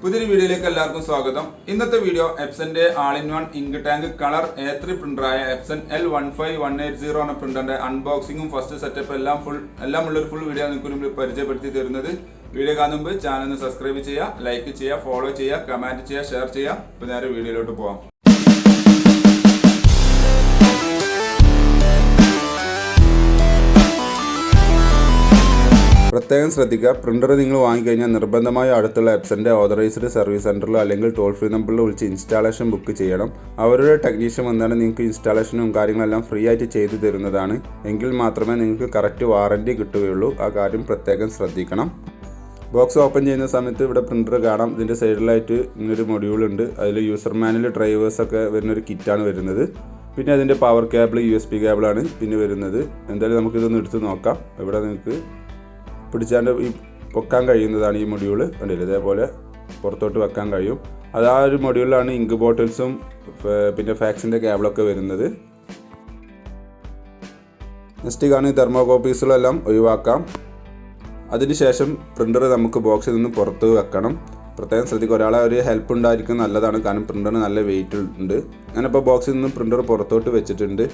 പുതിയൊരു വീഡിയോയിലേക്ക് എല്ലാവർക്കും സ്വാഗതം. ഇന്നത്തെ വീഡിയോ എപ്സന്റെ all-in-one ink tank colour A3 പ്രിന്ററായ എപ്സൺ L15180 എന്ന പ്രിന്ററിന്റെ അൺബോക്സിംഗും ഫസ്റ്റ് സെറ്റപ്പ് എല്ലാം ഉള്ളൊരു ഫുൾ വീഡിയോ നിങ്ങൾക്ക് മുമ്പിൽ പരിചയപ്പെടുത്തി തരുന്നത്. വീഡിയോ കാണുമ്പോൾ ചാനൽ സബ്സ്ക്രൈബ് ചെയ്യുക, ലൈക്ക് ചെയ്യുക, ഫോളോ ചെയ്യുക, കമന്റ് ചെയ്യുക, ഷെയർ ചെയ്യുക. അപ്പോൾ നേരെ വീഡിയോയിലോട്ട് പോകാം. പ്രത്യേകം ശ്രദ്ധിക്കുക, പ്രിന്റർ നിങ്ങൾ വാങ്ങിക്കഴിഞ്ഞാൽ നിർബന്ധമായും അടുത്തുള്ള എപ്സന്റെ ഓതറൈസ്ഡ് സർവീസ് സെന്ററിലോ അല്ലെങ്കിൽ ടോൾ ഫ്രീ നമ്പറിലോ വിളിച്ച് ഇൻസ്റ്റാളേഷൻ ബുക്ക് ചെയ്യണം. അവരുടെ ടെക്നീഷ്യൻ വന്നാണ് നിങ്ങൾക്ക് ഇൻസ്റ്റാളേഷനും കാര്യങ്ങളെല്ലാം ഫ്രീ ആയിട്ട് ചെയ്തു തരുന്നതാണ്. എങ്കിൽ മാത്രമേ നിങ്ങൾക്ക് കറക്റ്റ് വാറണ്ടി കിട്ടുകയുള്ളൂ. ആ കാര്യം പ്രത്യേകം ശ്രദ്ധിക്കണം. ബോക്സ് ഓപ്പൺ ചെയ്യുന്ന സമയത്ത് ഇവിടെ പ്രിന്റർ കാണാം. ഇതിൻ്റെ സൈഡിലായിട്ട് ഇങ്ങനൊരു മൊഡ്യൂൾ ഉണ്ട്. അതിൽ യൂസർ മാനുവൽ ഡ്രൈവേഴ്സൊക്കെ വരുന്നൊരു കിറ്റാണ് വരുന്നത്. പിന്നെ അതിൻ്റെ പവർ കേബിൾ USB കേബിളാണ് പിന്നെ വരുന്നത്. എന്തായാലും നമുക്കിതൊന്ന് എടുത്ത് നോക്കാം. ഇവിടെ നിങ്ങൾക്ക് പിടിച്ചാണ്ട് ഈ പൊക്കാൻ കഴിയുന്നതാണ് ഈ മൊഡ്യൂൾ. കണ്ടില്ല, ഇതേപോലെ പുറത്തോട്ട് വെക്കാൻ കഴിയും. അത് ആ ഒരു മൊഡ്യൂളിലാണ് ഇങ്ക് ബോട്ടിൽസും പിന്നെ ഫാക്സിൻ്റെ കേബിളൊക്കെ വരുന്നത്. നെക്സ്റ്റ് കാണുന്ന തെർമോകോപ്പീസുകളെല്ലാം ഒഴിവാക്കാം. അതിനുശേഷം പ്രിൻ്റർ നമുക്ക് ബോക്സിൽ നിന്ന് പുറത്ത് വെക്കണം. പ്രത്യേകം ശ്രദ്ധിക്കുക, ഒരാളെ ഒരു ഹെൽപ്പ് ഉണ്ടായിരിക്കും നല്ലതാണ്. കാരണം പ്രിൻ്ററിന് നല്ല വെയിറ്റ് ഉണ്ട്. ഞാനിപ്പോൾ ബോക്സിൽ നിന്ന് പ്രിൻ്റർ പുറത്തോട്ട് വെച്ചിട്ടുണ്ട്.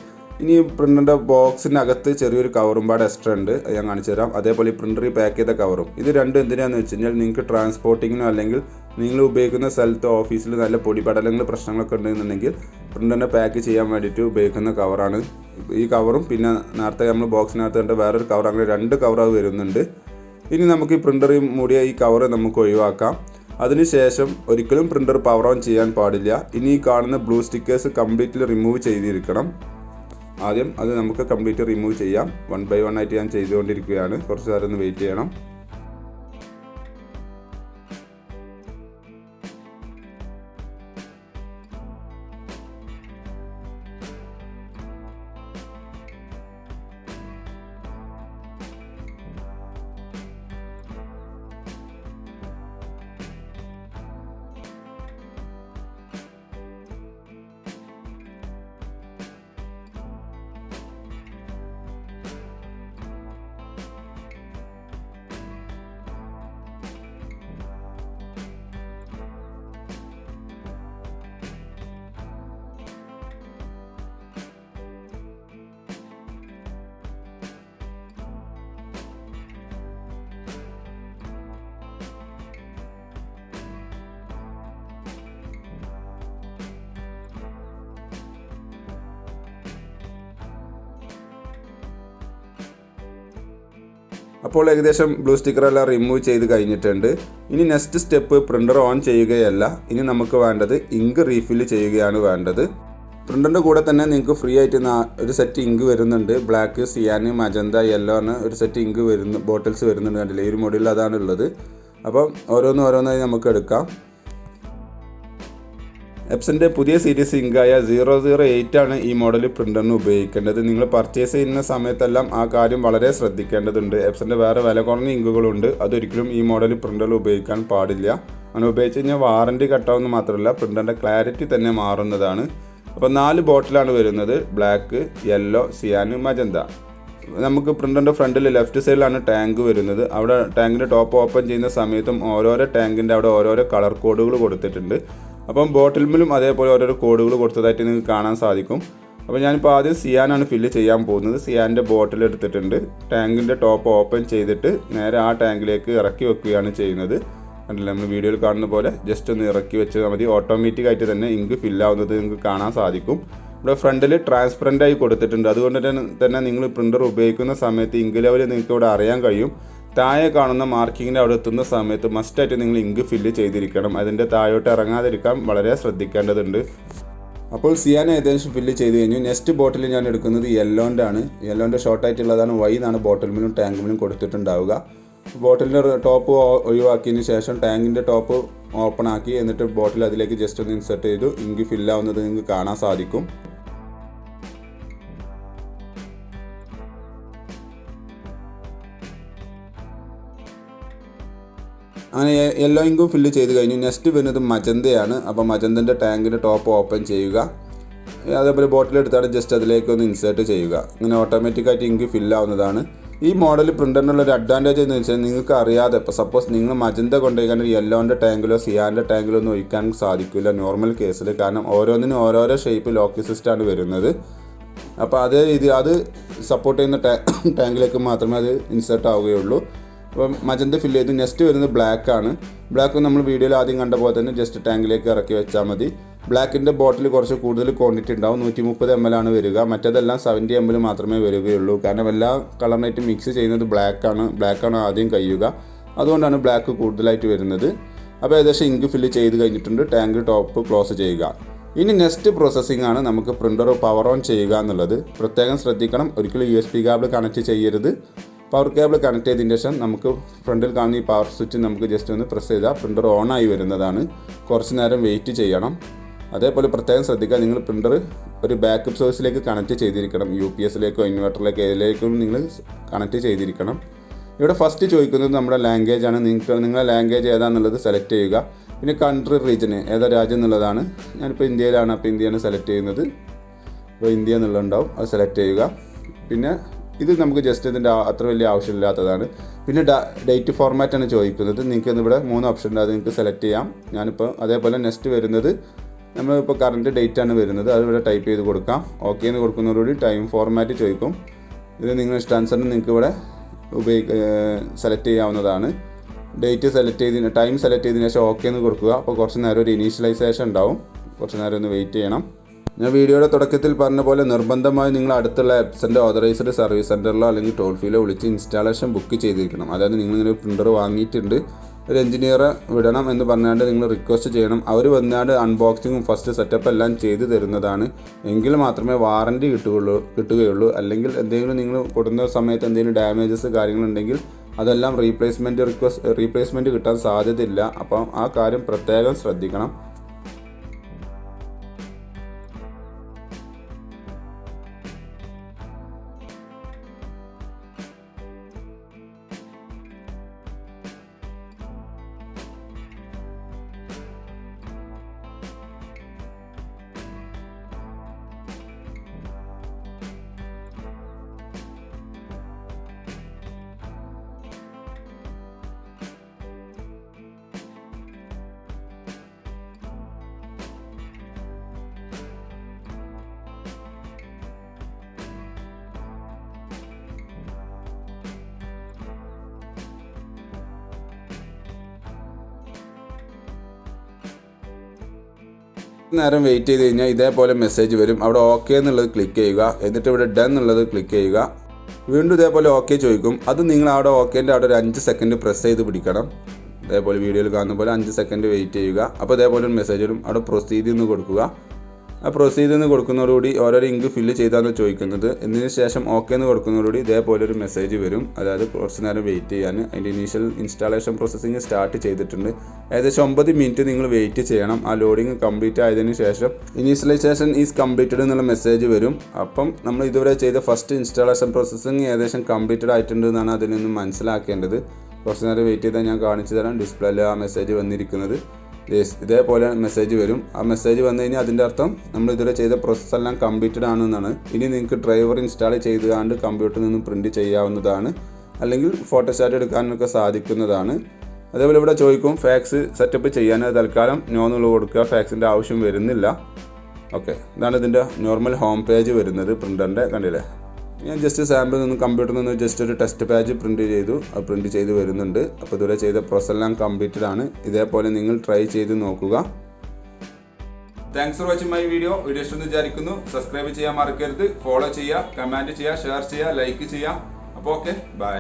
ഇനി പ്രിൻ്ററിൻ്റെ ബോക്സിനകത്ത് ചെറിയൊരു കവറും പാട് എക്സ്ട്രാ ഉണ്ട്, ഞാൻ കാണിച്ചു തരാം. അതേപോലെ ഈ പ്രിൻ്റർ പാക്ക് ചെയ്ത കവറും. ഇത് രണ്ടും എന്തിനാണെന്ന് വെച്ച് കഴിഞ്ഞാൽ നിങ്ങൾക്ക് ട്രാൻസ്പോർട്ടിങ്ങിനോ അല്ലെങ്കിൽ നിങ്ങൾ ഉപയോഗിക്കുന്ന സ്ഥലത്ത് ഓഫീസിൽ നല്ല പൊടിപടലങ്ങൾ പ്രശ്നങ്ങളൊക്കെ ഉണ്ടെന്നുണ്ടെങ്കിൽ പ്രിൻ്ററിനെ പാക്ക് ചെയ്യാൻ വേണ്ടിയിട്ട് ഉപയോഗിക്കുന്ന കവറാണ് ഈ കവറും. പിന്നെ നേരത്തെ നമ്മൾ ബോക്സിനകത്ത് കണ്ട വേറൊരു കവർ, അങ്ങനെ 2 കവർ വരുന്നുണ്ട്. ഇനി നമുക്ക് ഈ പ്രിൻ്റർ മൂടിയ ഈ കവർ നമുക്ക് ഒഴിവാക്കാം. അതിനുശേഷം ഒരിക്കലും പ്രിൻ്റർ പവർ ഓൺ ചെയ്യാൻ പാടില്ല. ഇനി ഈ കാണുന്ന ബ്ലൂ സ്റ്റിക്കേഴ്സ് കംപ്ലീറ്റ്ലി റിമൂവ് ചെയ്തിരിക്കണം. ആദ്യം അത് നമുക്ക് കംപ്ലീറ്റ് റിമൂവ് ചെയ്യാം. 1 by 1 ആയിട്ട് ഞാൻ ചെയ്തുകൊണ്ടിരിക്കുകയാണ്. കുറച്ച് നേരം ഒന്ന് വെയിറ്റ് ചെയ്യണം. അപ്പോൾ ഏകദേശം ബ്ലൂ സ്റ്റിക്കറെല്ലാം റിമൂവ് ചെയ്ത് കഴിഞ്ഞിട്ടുണ്ട്. ഇനി നെക്സ്റ്റ് സ്റ്റെപ്പ് പ്രിൻ്റർ ഓൺ ചെയ്യുകയല്ല. ഇനി നമുക്ക് വേണ്ടത് ഇങ്ക് റീഫില്ല് ചെയ്യുകയാണ് വേണ്ടത്. പ്രിൻ്ററിൻ്റെ കൂടെ തന്നെ നിങ്ങൾക്ക് ഫ്രീ ആയിട്ട് ഒരു സെറ്റ് ഇങ്ക് വരുന്നുണ്ട്. ബ്ലാക്ക്, സിയാൻ, മജന്ത, യെല്ലോ എന്ന ഒരു സെറ്റ് ഇങ്ക് ബോട്ടിൽസ് വരുന്നുണ്ട്. കണ്ടില്ലേ, ഈ ഒരു മോഡലിൽ അതാണ് ഉള്ളത്. അപ്പം ഓരോന്നായി നമുക്ക് എടുക്കാം. എപ്സൻ്റെ പുതിയ സീരീസ് ഇങ്കായ 008 ആണ് ഈ മോഡൽ പ്രിൻ്ററിന് ഉപയോഗിക്കേണ്ടത്. നിങ്ങൾ പർച്ചേസ് ചെയ്യുന്ന സമയത്തെല്ലാം ആ കാര്യം വളരെ ശ്രദ്ധിക്കേണ്ടതുണ്ട്. എപ്സൻ്റെ വേറെ വില കുറഞ്ഞ ഇങ്കുകളുണ്ട്. അതൊരിക്കലും ഈ മോഡൽ പ്രിൻ്ററിൽ ഉപയോഗിക്കാൻ പാടില്ല. അങ്ങനെ ഉപയോഗിച്ച് കഴിഞ്ഞാൽ വാറണ്ടി കട്ടാവുന്ന മാത്രമല്ല പ്രിൻ്ററിൻ്റെ ക്ലാരിറ്റി തന്നെ മാറുന്നതാണ്. അപ്പോൾ 4 ബോട്ടിലാണ് വരുന്നത്. ബ്ലാക്ക്, യെല്ലോ, സിയാൻ, മജന്ത. നമുക്ക് പ്രിൻ്ററിൻ്റെ ഫ്രണ്ടിൽ ലെഫ്റ്റ് സൈഡിലാണ് ടാങ്ക് വരുന്നത്. അവിടെ ടാങ്കിൻ്റെ ടോപ്പ് ഓപ്പൺ ചെയ്യുന്ന സമയത്തും ഓരോരോ ടാങ്കിൻ്റെ അവിടെ ഓരോരോ കളർ കോഡുകൾ കൊടുത്തിട്ടുണ്ട്. അപ്പം ബോട്ടിൽമിലും അതേപോലെ ഓരോരോ കോഡുകൾ കൊടുത്തതായിട്ട് നിങ്ങൾക്ക് കാണാൻ സാധിക്കും. അപ്പോൾ ഞാനിപ്പോൾ ആദ്യം സിയാനാണ് ഫില്ല് ചെയ്യാൻ പോകുന്നത്. സിയാൻ്റെ ബോട്ടിൽ എടുത്തിട്ടുണ്ട്. ടാങ്കിൻ്റെ ടോപ്പ് ഓപ്പൺ ചെയ്തിട്ട് നേരെ ആ ടാങ്കിലേക്ക് ഇറക്കി വെക്കുകയാണ് ചെയ്യുന്നത്. കണ്ടില്ല, നമ്മൾ വീഡിയോയിൽ കാണുന്ന പോലെ ജസ്റ്റ് ഒന്ന് ഇറക്കി വെച്ചാൽ മതി. ഓട്ടോമാറ്റിക്കായിട്ട് തന്നെ ഇങ്ക് ഫില്ലാവുന്നത് നിങ്ങൾക്ക് കാണാൻ സാധിക്കും. ഇവിടെ ഫ്രണ്ടിൽ ട്രാൻസ്പെറൻ്റായി കൊടുത്തിട്ടുണ്ട്. അതുകൊണ്ട് തന്നെ നിങ്ങൾ പ്രിൻ്റർ ഉപയോഗിക്കുന്ന സമയത്ത് ഇങ്ക് ലെവൽ നിങ്ങൾക്ക് ഇവിടെ അറിയാൻ കഴിയും. താഴെ കാണുന്ന മാർക്കിങ്ങിൻ്റെ അവിടെ എത്തുന്ന സമയത്ത് മസ്റ്റായിട്ട് നിങ്ങൾ ഇങ്ക് ഫില്ല് ചെയ്തിരിക്കണം. അതിൻ്റെ താഴോട്ട് ഇറങ്ങാതിരിക്കാൻ വളരെ ശ്രദ്ധിക്കേണ്ടതുണ്ട്. അപ്പോൾ സിയാൻ ഏകദേശം ഫില്ല് ചെയ്ത് കഴിഞ്ഞു. നെക്സ്റ്റ് ബോട്ടിൽ ഞാൻ എടുക്കുന്നത് യെല്ലോൻ്റെ ആണ്. യെല്ലോൻ്റെ ഷോർട്ടായിട്ടുള്ളതാണ്. Y എന്നാണ് ബോട്ടിൽമിലും ടാങ്കിലും കൊടുത്തിട്ടുണ്ടാവുക. ബോട്ടിലിൻ്റെ ടോപ്പ് ഒഴിവാക്കിയതിന് ശേഷം ടാങ്കിൻ്റെ ടോപ്പ് ഓപ്പൺ ആക്കി എന്നിട്ട് ബോട്ടിൽ അതിലേക്ക് ജസ്റ്റ് ഒന്ന് ഇൻസെർട്ട് ചെയ്തു ഇങ്ക് ഫില്ലാവുന്നത് നിങ്ങൾക്ക് കാണാൻ സാധിക്കും. അങ്ങനെ യെല്ലോ ഇങ്കും ഫില്ല് ചെയ്ത് കഴിഞ്ഞു. നെക്സ്റ്റ് വരുന്നത് മജന്തയാണ്. അപ്പോൾ മജന്തൻ്റെ ടാങ്കിൻ്റെ ടോപ്പ് ഓപ്പൺ ചെയ്യുക. അതേപോലെ ബോട്ടിലെടുത്താണ് ജസ്റ്റ് അതിലേക്ക് ഒന്ന് ഇൻസേർട്ട് ചെയ്യുക. ഇങ്ങനെ ഓട്ടോമാറ്റിക്കായിട്ട് ഇങ്ക് ഫില്ലാവുന്നതാണ്. ഈ മോഡൽ പ്രിൻ്ററിനുള്ള ഒരു അഡ്വാൻറ്റേജ് എന്ന് വെച്ചാൽ നിങ്ങൾക്ക് അറിയാതെ ഇപ്പോൾ സപ്പോസ് നിങ്ങൾ മജന്ത കൊണ്ടുപോയി യെല്ലോൻ്റെ ടാങ്കിലോ സിയാൻ്റെ ടാങ്കിലോ ഒന്നും ഒഴിക്കാൻ സാധിക്കില്ല നോർമൽ കേസിൽ. കാരണം ഓരോന്നിനും ഓരോരോ ഷേപ്പ് ലോക്ക് സിസ്റ്റമാണ് വരുന്നത്. അപ്പോൾ അത് സപ്പോർട്ട് ചെയ്യുന്ന ടാങ്കിലേക്ക് മാത്രമേ അത് ഇൻസേർട്ട് ആവുകയുള്ളൂ. അപ്പം മജന്ത ഫില്ല് ചെയ്ത് നെക്സ്റ്റ് വരുന്നത് ബ്ലാക്കാണ്. ബ്ലാക്ക് നമ്മൾ വീഡിയോയിൽ ആദ്യം കണ്ട പോലെ തന്നെ ജസ്റ്റ് ടാങ്കിലേക്ക് ഇറക്കി വെച്ചാൽ മതി. ബ്ലാക്കിൻ്റെ ബോട്ടിൽ കുറച്ച് കൂടുതൽ ക്വാണ്ടിറ്റി ഉണ്ടാവും. 130 ml ആണ് വരിക. മറ്റേതെല്ലാം 70 ml മാത്രമേ വരികയുള്ളൂ. കാരണം എല്ലാ കളറിനായിട്ട് മിക്സ് ചെയ്യുന്നത് ബ്ലാക്കാണ് ആദ്യം കഴിയുക. അതുകൊണ്ടാണ് ബ്ലാക്ക് കൂടുതലായിട്ട് വരുന്നത്. അപ്പോൾ ഏകദേശം ഇങ്ക് ഫില്ല് ചെയ്ത് കഴിഞ്ഞിട്ടുണ്ട്. ടാങ്ക് ടോപ്പ് ക്ലോസ് ചെയ്യുക. ഇനി നെക്സ്റ്റ് പ്രോസസ്സിംഗ് ആണ് നമുക്ക് പ്രിൻ്റർ പവർ ഓൺ ചെയ്യുക എന്നുള്ളത്. പ്രത്യേകം ശ്രദ്ധിക്കണം, ഒരിക്കലും USB കേബിൾ കണക്ട് ചെയ്യരുത്. പവർ കേബിൾ കണക്ട് ചെയ്തതിന് ശേഷം നമുക്ക് ഫ്രണ്ടിൽ കാണുന്ന ഈ പവർ സ്വിച്ച് നമുക്ക് ജസ്റ്റ് ഒന്ന് പ്രസ് ചെയ്താൽ പ്രിൻ്റർ ഓണായി വരുന്നതാണ്. കുറച്ച് നേരം വെയിറ്റ് ചെയ്യണം. അതേപോലെ പ്രത്യേകം ശ്രദ്ധിക്കുക, നിങ്ങൾ പ്രിൻ്റർ ഒരു ബാക്കപ്പ് സോഴ്സിലേക്ക് കണക്ട് ചെയ്തിരിക്കണം. UPSലേക്കോ ഇൻവെർട്ടറിലേക്കോ ഏതിലേക്കും നിങ്ങൾ കണക്ട് ചെയ്തിരിക്കണം. ഇവിടെ ഫസ്റ്റ് ചോദിക്കുന്നത് നമ്മുടെ ലാംഗ്വേജ് ആണ്. നിങ്ങളുടെ ലാംഗ്വേജ് ഏതാണെന്നുള്ളത് സെലക്ട് ചെയ്യുക. പിന്നെ കൺട്രി റീജിയന് ഏതാ രാജ്യം എന്നുള്ളതാണ്. ഞാനിപ്പോൾ ഇന്ത്യയിലാണ്, അപ്പോൾ ഇന്ത്യയാണ് സെലക്ട് ചെയ്യുന്നത്. അപ്പോൾ ഇന്ത്യ എന്നുള്ളതുണ്ടാവും, അത് സെലക്ട് ചെയ്യുക. പിന്നെ ഇത് നമുക്ക് ജസ്റ്റ് ഇതിൻ്റെ അത്ര വലിയ ആവശ്യമില്ലാത്തതാണ്. പിന്നെ ഡേറ്റ് ഫോർമാറ്റാണ് ചോദിക്കുന്നത്. നിങ്ങൾക്ക് ഇവിടെ 3 ഓപ്ഷൻ ഉണ്ട്, അത് നിങ്ങൾക്ക് സെലക്ട് ചെയ്യാം. ഞാനിപ്പോൾ അതേപോലെ നെക്സ്റ്റ് വരുന്നത് നമ്മളിപ്പോൾ കറൻറ്റ് ഡേറ്റ് ആണ് വരുന്നത്, അതിവിടെ ടൈപ്പ് ചെയ്ത് കൊടുക്കാം. ഓക്കെ എന്ന് കൊടുക്കുന്നതോടുകൂടി ടൈം ഫോർമാറ്റ് ചോദിക്കും. ഇത് നിങ്ങൾ ഇഷ്ടാനുസരണം നിങ്ങൾക്ക് ഇവിടെ സെലക്ട് ചെയ്യാവുന്നതാണ്. ഡേറ്റ് സെലക്ട് ചെയ്തതിന് ടൈം സെലക്ട് ചെയ്തതിന് ശേഷം ഓക്കെ എന്ന് കൊടുക്കുക. അപ്പോൾ കുറച്ച് നേരം ഒരു ഇനീഷ്യലൈസേഷൻ ഉണ്ടാവും. കുറച്ച് നേരം ഒന്ന് വെയിറ്റ് ചെയ്യണം. ഞാൻ വീഡിയോയുടെ തുടക്കത്തിൽ പറഞ്ഞ പോലെ നിർബന്ധമായി നിങ്ങൾ അടുത്തുള്ള എപ്സൻ്റെ ഓതറൈസ്ഡ് സർവീസ് സെൻറ്ററിലോ അല്ലെങ്കിൽ ടോൾ ഫ്രീയിലോ വിളിച്ച് ഇൻസ്റ്റാളേഷൻ ബുക്ക് ചെയ്തിരിക്കണം. അതായത് നിങ്ങളിങ്ങനെ പ്രിൻ്റർ വാങ്ങിയിട്ടുണ്ട്, ഒരു എഞ്ചിനീയറെ വിടണം എന്ന് പറഞ്ഞാണ്ട് നിങ്ങൾ റിക്വസ്റ്റ് ചെയ്യണം. അവർ വന്നാണ്ട് അൺബോക്സിങ്ങും ഫസ്റ്റ് സെറ്റപ്പ് എല്ലാം ചെയ്ത് തരുന്നതാണ്. എങ്കിൽ മാത്രമേ വാറൻറ്റി കിട്ടുകയുള്ളൂ. അല്ലെങ്കിൽ എന്തെങ്കിലും നിങ്ങൾ കൊടുക്കുന്ന സമയത്ത് എന്തെങ്കിലും ഡാമേജസ് കാര്യങ്ങളുണ്ടെങ്കിൽ അതെല്ലാം റീപ്ലേസ്മെൻറ്റ് കിട്ടാൻ സാധ്യതയില്ല. അപ്പം ആ കാര്യം പ്രത്യേകം ശ്രദ്ധിക്കണം. നേരം വെയിറ്റ് ചെയ്ത് കഴിഞ്ഞാൽ ഇതേപോലെ മെസ്സേജ് വരും. അവിടെ ഓക്കെ എന്നുള്ളത് ക്ലിക്ക് ചെയ്യുക. എന്നിട്ട് ഇവിടെ ഡൺ എന്നുള്ളത് ക്ലിക്ക് ചെയ്യുക. വീണ്ടും ഇതേപോലെ ഓക്കെ ചോദിക്കും. അത് നിങ്ങൾ അവിടെ ഓക്കേൻ്റെ അവിടെ ഒരു 5 സെക്കൻഡ് പ്രസ് ചെയ്ത് പിടിക്കണം. ഇതേപോലെ വീഡിയോയിൽ കാണുന്ന പോലെ 5 സെക്കൻഡ് വെയിറ്റ് ചെയ്യുക. അപ്പോൾ ഇതേപോലെ ഒരു മെസ്സേജ് വരും. അവിടെ പ്രൊസീഡ് എന്ന് കൊടുക്കുക. ആ പ്രൊസീഡ് എന്ന് കൊടുക്കുന്നതോടുകൂടി ഓരോരോ ഇങ്ക് ഫില്ല് ചെയ്താന്ന് ചോദിക്കുന്നത്. ഇതിന് ശേഷം ഓക്കെ എന്ന് കൊടുക്കുന്നതോടുകൂടി ഇതേപോലെ ഒരു മെസ്സേജ് വരും. അതായത് കുറച്ച് നേരം വെയിറ്റ് ചെയ്യാൻ. അതിൻ്റെ ഇനീഷ്യൽ ഇൻസ്റ്റാളേഷൻ പ്രോസസ്സിങ് സ്റ്റാർട്ട് ചെയ്തിട്ടുണ്ട്. ഏകദേശം 9 മിനിറ്റ് നിങ്ങൾ വെയിറ്റ് ചെയ്യണം. ആ ലോഡിങ് കംപ്ലീറ്റ് ആയതിനു ശേഷം ഇനീഷ്യലൈസേഷൻ ഈസ് കംപ്ലീറ്റഡ് എന്നുള്ള മെസ്സേജ് വരും. അപ്പം നമ്മൾ ഇതുവരെ ചെയ്ത ഫസ്റ്റ് ഇൻസ്റ്റാളേഷൻ പ്രോസസ്സിങ് ഏകദേശം കംപ്ലീറ്റഡ് ആയിട്ടുണ്ട് എന്നാണ് അതിൽ നിന്ന് മനസ്സിലാക്കേണ്ടത്. കുറച്ച് നേരം വെയിറ്റ് ചെയ്താൽ ഞാൻ കാണിച്ചു തരാം. ഡിസ്പ്ലേയിൽ ആ മെസ്സേജ് വന്നിരിക്കുന്നത്. ഇതേപോലെ മെസ്സേജ് വരും. ആ മെസ്സേജ് വന്നു കഴിഞ്ഞാൽ അതിൻ്റെ അർത്ഥം നമ്മൾ ഇതുവരെ ചെയ്ത പ്രോസസ്സ് എല്ലാം കംപ്ലീറ്റഡ് ആണെന്നാണ്. ഇനി നിങ്ങൾക്ക് ഡ്രൈവർ ഇൻസ്റ്റാൾ ചെയ്തുകൊണ്ട് കമ്പ്യൂട്ടറിൽ നിന്ന് പ്രിൻറ്റ് ചെയ്യാവുന്നതാണ്. അല്ലെങ്കിൽ ഫോട്ടോസ്റ്റാറ്റ് എടുക്കാനൊക്കെ സാധിക്കുന്നതാണ്. അതേപോലെ ഇവിടെ ചോദിക്കും ഫാക്സ് സെറ്റപ്പ് ചെയ്യാൻ. തൽക്കാലം നോന്നുള്ള കൊടുക്കുക, ഫാക്സിൻ്റെ ആവശ്യം വരുന്നില്ല. ഓക്കെ, ഇതാണ് ഇതിൻ്റെ നോർമൽ ഹോം പേജ് വരുന്നത് പ്രിൻ്ററിൻ്റെ. കണ്ടില്ലേ, ഞാൻ ജസ്റ്റ് സാമ്പിൾ നിന്ന് കമ്പ്യൂട്ടറിൽ നിന്ന് ജസ്റ്റ് ഒരു ടെസ്റ്റ് പേജ് പ്രിൻറ്റ് ചെയ്തു. അത് പ്രിൻറ്റ് ചെയ്ത് വരുന്നുണ്ട്. അപ്പോൾ ഇതുവരെ ചെയ്ത പ്രോസസ് എല്ലാം കംപ്ലീറ്റഡ് ആണ്. ഇതേപോലെ നിങ്ങൾ ട്രൈ ചെയ്ത് നോക്കുക. Thanks for watching my video ഇഷ്ടമെന്ന് വിചാരിക്കുന്നു. സബ്സ്ക്രൈബ് ചെയ്യാൻ മറക്കരുത്. ഫോളോ ചെയ്യുക, കമൻറ്റ് ചെയ്യുക, ഷെയർ ചെയ്യുക, ലൈക്ക് ചെയ്യുക. അപ്പോൾ ഓക്കെ, ബൈ.